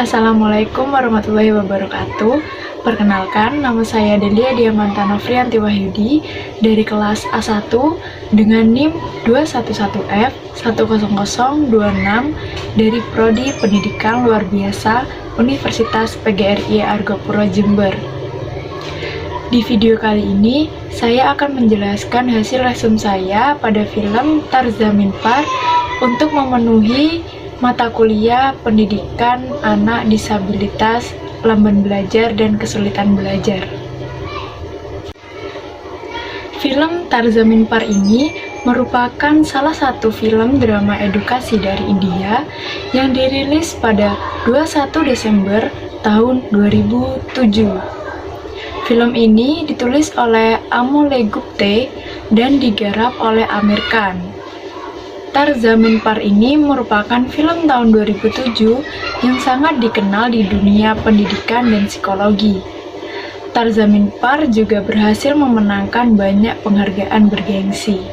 Assalamualaikum warahmatullahi wabarakatuh. Perkenalkan, nama saya Delia Diamanta Novrianti Wahyudi dari kelas A1 dengan NIM 211F10026 dari Prodi Pendidikan Luar Biasa Universitas PGRI Argopuro Jember. Di video kali ini, saya akan menjelaskan hasil resume saya pada film Tarzamin Par untuk memenuhi mata kuliah pendidikan anak disabilitas, lamban belajar, dan kesulitan belajar. Film Tarzamin Par ini merupakan salah satu film drama edukasi dari India yang dirilis pada 21 Desember tahun 2007. Film ini ditulis oleh Amol Gupte dan digarap oleh Amir Khan. Tarzamin Par ini merupakan film tahun 2007 yang sangat dikenal di dunia pendidikan dan psikologi. Tarzamin Par juga berhasil memenangkan banyak penghargaan bergengsi.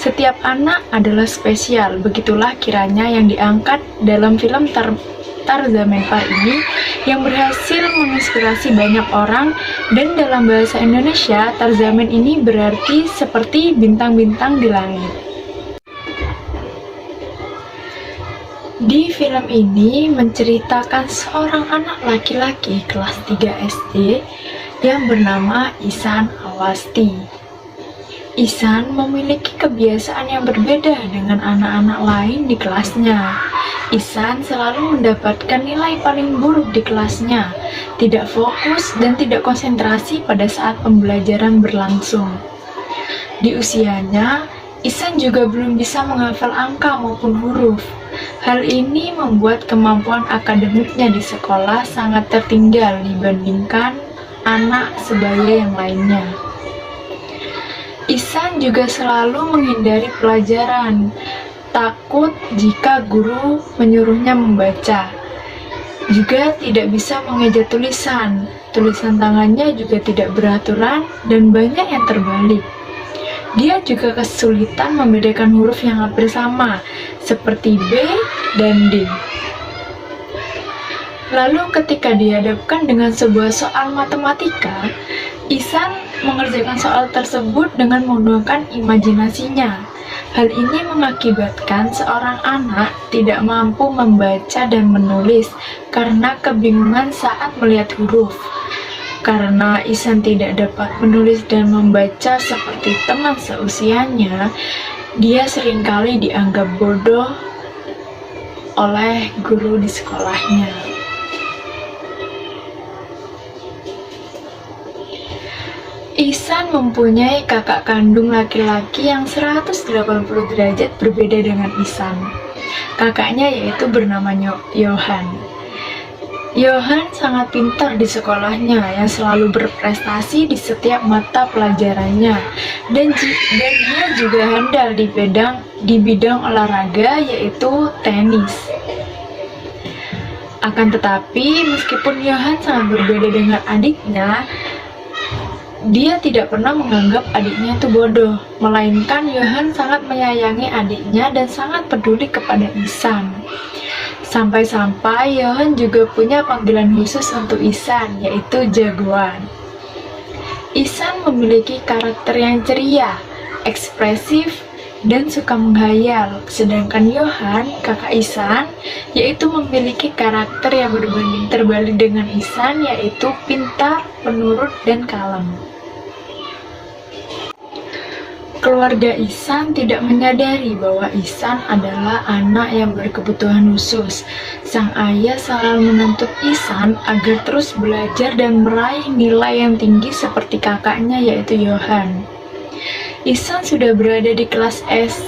Setiap anak adalah spesial, begitulah kiranya yang diangkat dalam film Tarzamin Par ini yang berhasil menginspirasi banyak orang, dan dalam bahasa Indonesia, Tarzamin ini berarti seperti bintang-bintang di langit. Di film ini menceritakan seorang anak laki-laki kelas 3 SD yang bernama Ihsan Awasti. Ihsan memiliki kebiasaan yang berbeda dengan anak-anak lain di kelasnya. Ihsan selalu mendapatkan nilai paling buruk di kelasnya, tidak fokus dan tidak konsentrasi pada saat pembelajaran berlangsung. Di usianya, Ihsan juga belum bisa menghafal angka maupun huruf. Hal ini membuat kemampuan akademiknya di sekolah sangat tertinggal dibandingkan anak sebaya yang lainnya. Ihsan juga selalu menghindari pelajaran, takut jika guru menyuruhnya membaca. Juga tidak bisa mengeja tulisan tangannya juga tidak beraturan dan banyak yang terbalik. Dia juga kesulitan membedakan huruf yang hampir sama, seperti B dan D. Lalu ketika dihadapkan dengan sebuah soal matematika, Ihsan mengerjakan soal tersebut dengan menggunakan imajinasinya. Hal ini mengakibatkan seorang anak tidak mampu membaca dan menulis karena kebingungan saat melihat huruf. Karena Ihsan tidak dapat menulis dan membaca seperti teman seusianya, dia seringkali dianggap bodoh oleh guru di sekolahnya. Ihsan mempunyai kakak kandung laki-laki yang 180 derajat berbeda dengan Ihsan. Kakaknya yaitu bernama Johan. Johan sangat pintar di sekolahnya yang selalu berprestasi di setiap mata pelajarannya, dan dia juga handal di bidang olahraga yaitu tenis. Akan tetapi meskipun Johan sangat berbeda dengan adiknya, dia tidak pernah menganggap adiknya itu bodoh, melainkan Johan sangat menyayangi adiknya dan sangat peduli kepada Ihsan. Sampai-sampai Johan juga punya panggilan khusus untuk Ihsan, yaitu jagoan. Ihsan memiliki karakter yang ceria, ekspresif, dan suka menghayal, sedangkan Johan, kakak Ihsan, yaitu memiliki karakter yang berbanding terbalik dengan Ihsan, yaitu pintar, penurut, dan kalem. Keluarga Ihsan tidak menyadari bahwa Ihsan adalah anak yang berkebutuhan khusus. Sang ayah selalu menuntut Ihsan agar terus belajar dan meraih nilai yang tinggi seperti kakaknya yaitu Johan. Ihsan sudah berada di kelas 3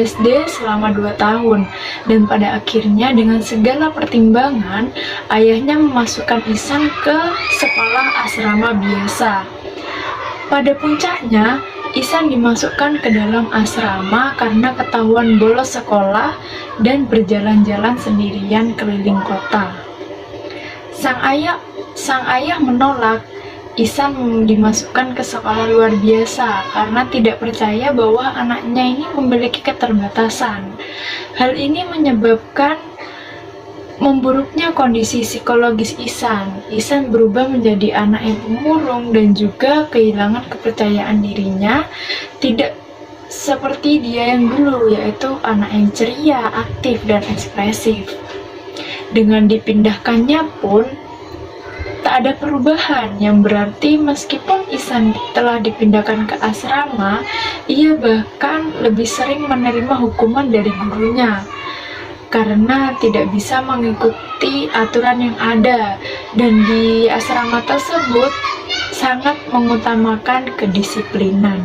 SD selama 2 tahun, dan pada akhirnya dengan segala pertimbangan, ayahnya memasukkan Ihsan ke sekolah asrama biasa. Pada puncaknya, Ihsan dimasukkan ke dalam asrama karena ketahuan bolos sekolah dan berjalan-jalan sendirian keliling kota. Sang ayah menolak Ihsan dimasukkan ke sekolah luar biasa karena tidak percaya bahwa anaknya ini memiliki keterbatasan. Hal ini menyebabkan memburuknya kondisi psikologis Ihsan berubah menjadi anak yang pemurung dan juga kehilangan kepercayaan dirinya, tidak seperti dia yang dulu, yaitu anak yang ceria, aktif, dan ekspresif. Dengan dipindahkannya pun tak ada perubahan, yang berarti meskipun Ihsan telah dipindahkan ke asrama, ia bahkan lebih sering menerima hukuman dari gurunya karena tidak bisa mengikuti aturan yang ada, dan di asrama tersebut sangat mengutamakan kedisiplinan.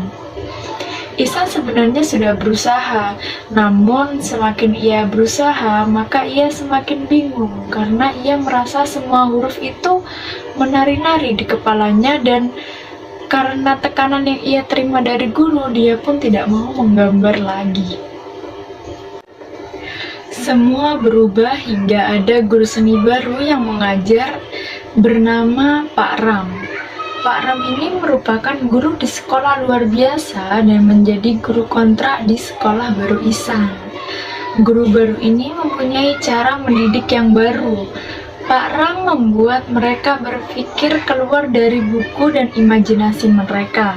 Ihsan sebenarnya sudah berusaha, namun semakin ia berusaha, maka ia semakin bingung karena ia merasa semua huruf itu menari-nari di kepalanya, dan karena tekanan yang ia terima dari guru, dia pun tidak mau menggambar lagi. Semua berubah hingga ada guru seni baru yang mengajar bernama Pak Ram. Pak Ram ini merupakan guru di sekolah luar biasa dan menjadi guru kontrak di sekolah baru Ihsan. Guru baru ini mempunyai cara mendidik yang baru. Pak Ram membuat mereka berpikir keluar dari buku dan imajinasi mereka.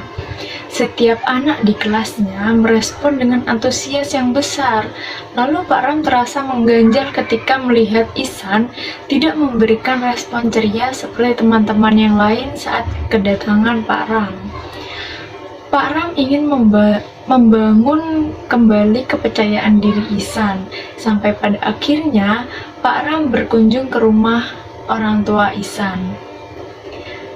Setiap anak di kelasnya merespon dengan antusias yang besar. Lalu Pak Ram terasa mengganjal ketika melihat Ihsan tidak memberikan respon ceria seperti teman-teman yang lain saat kedatangan Pak Ram. Pak Ram ingin membangun kembali kepercayaan diri Ihsan. Sampai pada akhirnya Pak Ram berkunjung ke rumah orang tua Ihsan.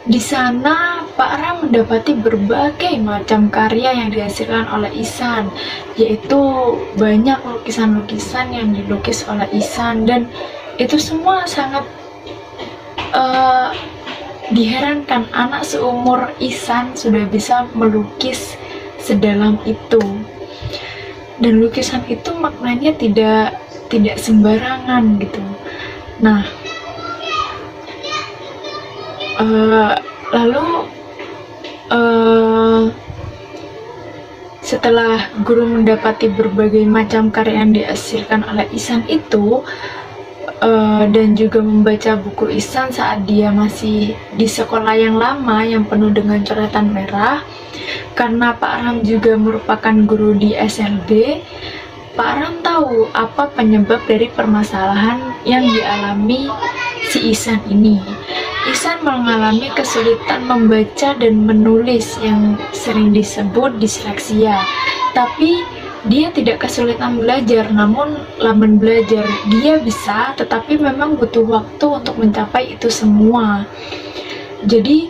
Di sana, Pak Ram mendapati berbagai macam karya yang dihasilkan oleh Ihsan, yaitu banyak lukisan-lukisan yang dilukis oleh Ihsan, dan itu semua sangat diherankan. Anak seumur Ihsan sudah bisa melukis sedalam itu, dan lukisan itu maknanya tidak sembarangan gitu. Nah, lalu setelah guru mendapati berbagai macam karya yang dihasilkan oleh Ihsan itu, dan juga membaca buku Ihsan saat dia masih di sekolah yang lama yang penuh dengan coretan merah, karena Pak Ram juga merupakan guru di SLB, Pak Ram tahu apa penyebab dari permasalahan yang dialami si Ihsan ini. Ihsan mengalami kesulitan membaca dan menulis yang sering disebut disleksia, tapi dia tidak kesulitan belajar, namun lamban belajar dia bisa, tetapi memang butuh waktu untuk mencapai itu semua. Jadi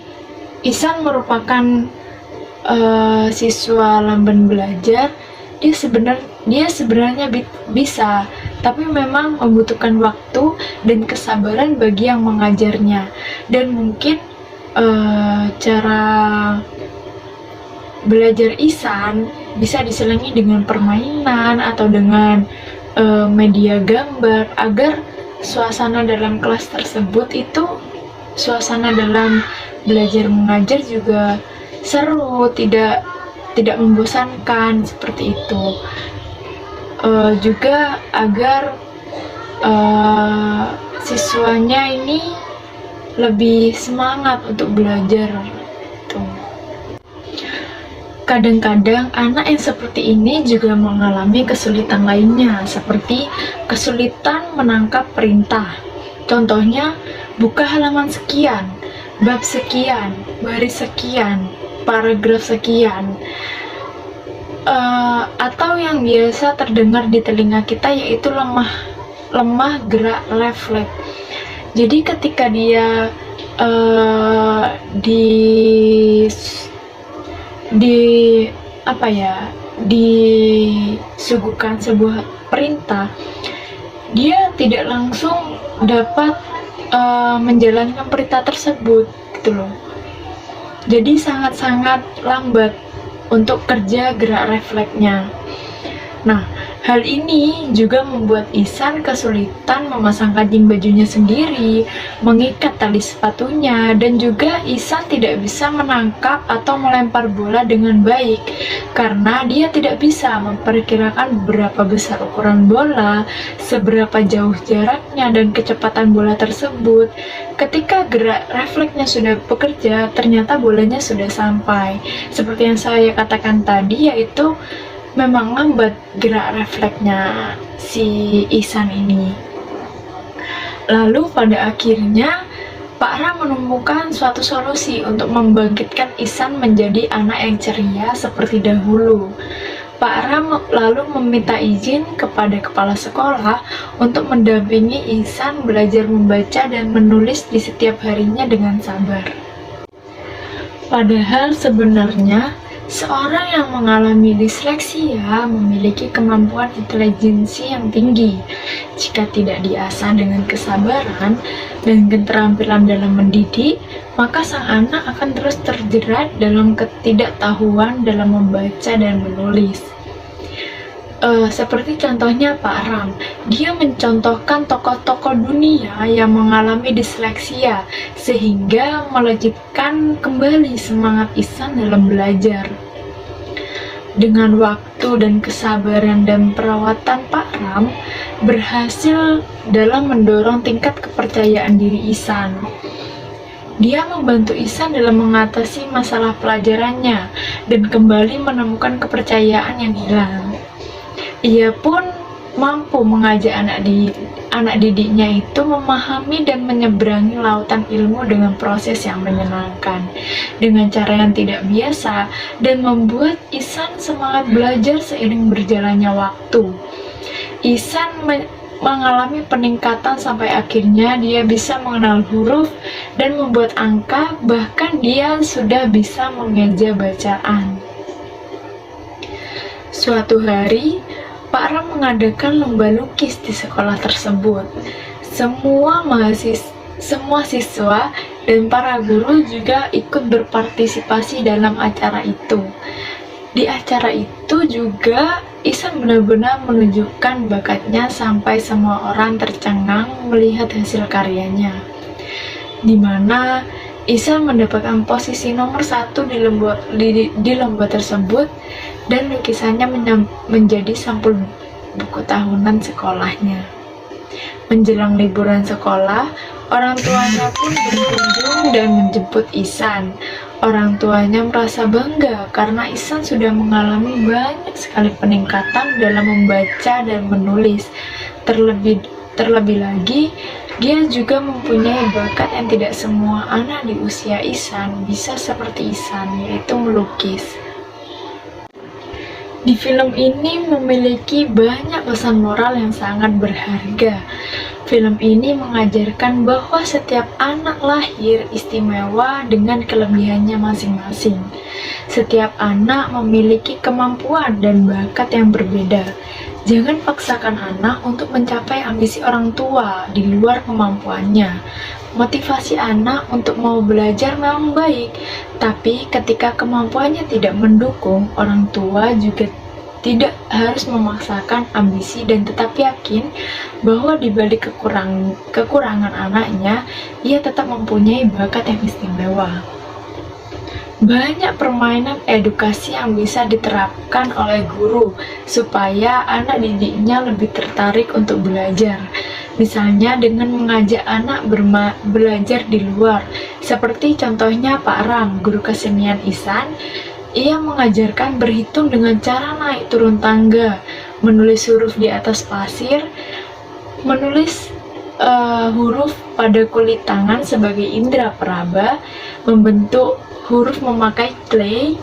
Ihsan merupakan siswa lamban belajar. Dia sebenarnya bisa, tapi memang membutuhkan waktu dan kesabaran bagi yang mengajarnya. Dan mungkin cara belajar Ihsan bisa diselingi dengan permainan atau dengan media gambar, agar suasana dalam kelas tersebut itu, suasana dalam belajar mengajar juga seru, tidak membosankan seperti itu. Juga agar siswanya ini lebih semangat untuk belajar gitu. Kadang-kadang anak yang seperti ini juga mengalami kesulitan lainnya, seperti kesulitan menangkap perintah. Contohnya, buka halaman sekian, bab sekian, baris sekian, paragraf sekian, atau yang biasa terdengar di telinga kita yaitu lemah gerak refleks. Jadi ketika dia disuguhkan sebuah perintah, dia tidak langsung dapat menjalankan perintah tersebut gitu loh. Jadi sangat-sangat lambat untuk kerja gerak refleksnya. Nah, Hal ini juga membuat Ihsan kesulitan memasang kancing bajunya sendiri, mengikat tali sepatunya, dan juga Ihsan tidak bisa menangkap atau melempar bola dengan baik karena dia tidak bisa memperkirakan berapa besar ukuran bola, seberapa jauh jaraknya, dan kecepatan bola tersebut. Ketika gerak refleksnya sudah bekerja, ternyata bolanya sudah sampai. Seperti yang saya katakan tadi, yaitu memang lambat gerak refleksnya si Ihsan ini. Lalu pada akhirnya Pak Ram menemukan suatu solusi untuk membangkitkan Ihsan menjadi anak yang ceria seperti dahulu. Pak Ram lalu meminta izin kepada kepala sekolah untuk mendampingi Ihsan belajar membaca dan menulis di setiap harinya dengan sabar. Padahal sebenarnya seorang yang mengalami disleksia memiliki kemampuan intelijensi yang tinggi. Jika tidak diasah dengan kesabaran dan keterampilan dalam mendidik, maka sang anak akan terus terjerat dalam ketidaktahuan dalam membaca dan menulis. Seperti contohnya Pak Ram, dia mencontohkan tokoh-tokoh dunia yang mengalami disleksia sehingga melejitkan kembali semangat Ihsan dalam belajar. Dengan waktu dan kesabaran dan perawatan Pak Ram berhasil dalam mendorong tingkat kepercayaan diri Ihsan. Dia membantu Ihsan dalam mengatasi masalah pelajarannya dan kembali menemukan kepercayaan yang hilang. Ia pun mampu mengajak anak didiknya itu memahami dan menyeberangi lautan ilmu dengan proses yang menyenangkan, dengan cara yang tidak biasa, dan membuat Ihsan semangat belajar seiring berjalannya waktu. Ihsan mengalami peningkatan sampai akhirnya dia bisa mengenal huruf dan membuat angka, bahkan dia sudah bisa mengeja bacaan. Suatu hari, Pak Ram mengadakan lomba lukis di sekolah tersebut. Semua siswa dan para guru juga ikut berpartisipasi dalam acara itu. Di acara itu juga Ihsan benar-benar menunjukkan bakatnya sampai semua orang tercengang melihat hasil karyanya, di mana Ihsan mendapatkan posisi nomor 1 di lomba tersebut, dan lukisannya menjadi sampul buku tahunan sekolahnya. Menjelang liburan sekolah, orang tuanya pun berkunjung dan menjemput Ihsan. Orang tuanya merasa bangga karena Ihsan sudah mengalami banyak sekali peningkatan dalam membaca dan menulis. Terlebih lagi, dia juga mempunyai bakat yang tidak semua anak di usia Ihsan bisa seperti Ihsan, yaitu melukis. Di film ini memiliki banyak pesan moral yang sangat berharga. Film ini mengajarkan bahwa setiap anak lahir istimewa dengan kelebihannya masing-masing. Setiap anak memiliki kemampuan dan bakat yang berbeda. Jangan paksakan anak untuk mencapai ambisi orang tua di luar kemampuannya. Motivasi anak untuk mau belajar memang baik, tapi ketika kemampuannya tidak mendukung, orang tua juga tidak harus memaksakan ambisi dan tetap yakin bahwa di balik kekurangan anaknya, ia tetap mempunyai bakat yang istimewa. Banyak permainan edukasi yang bisa diterapkan oleh guru supaya anak didiknya lebih tertarik untuk belajar. Misalnya dengan mengajak anak belajar di luar, seperti contohnya Pak Ram, guru kesenian Ihsan. Ia mengajarkan berhitung dengan cara naik turun tangga, menulis huruf di atas pasir, menulis huruf pada kulit tangan sebagai indera peraba, membentuk huruf memakai clay,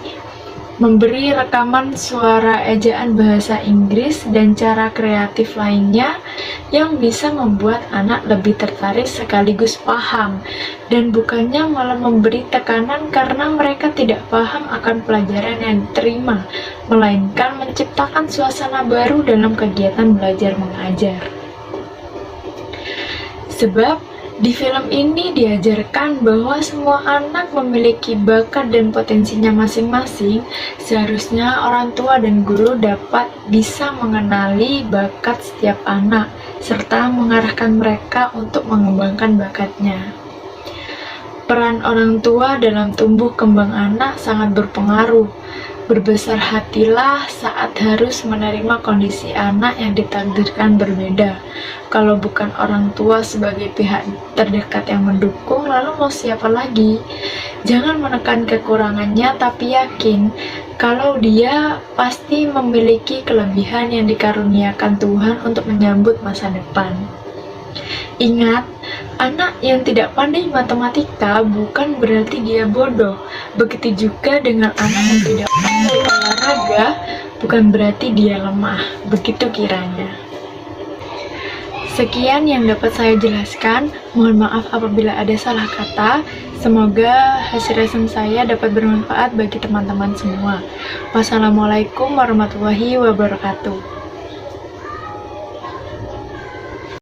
memberi rekaman suara ejaan bahasa Inggris, dan cara kreatif lainnya yang bisa membuat anak lebih tertarik sekaligus paham, dan bukannya malah memberi tekanan karena mereka tidak paham akan pelajaran yang diterima, melainkan menciptakan suasana baru dalam kegiatan belajar mengajar. Sebab Di film ini diajarkan bahwa semua anak memiliki bakat dan potensinya masing-masing. Seharusnya orang tua dan guru dapat bisa mengenali bakat setiap anak, serta mengarahkan mereka untuk mengembangkan bakatnya. Peran orang tua dalam tumbuh kembang anak sangat berpengaruh. Berbesar hatilah saat harus menerima kondisi anak yang ditakdirkan berbeda. Kalau bukan orang tua sebagai pihak terdekat yang mendukung, lalu mau siapa lagi? Jangan menekan kekurangannya, tapi yakin kalau dia pasti memiliki kelebihan yang dikaruniakan Tuhan untuk menyambut masa depan. Ingat, anak yang tidak pandai matematika bukan berarti dia bodoh. Begitu juga dengan anak yang tidak pandai olahraga, bukan berarti dia lemah. Begitu kiranya. Sekian yang dapat saya jelaskan. Mohon maaf apabila ada salah kata. Semoga hasil lesson saya dapat bermanfaat bagi teman-teman semua. Wassalamualaikum warahmatullahi wabarakatuh.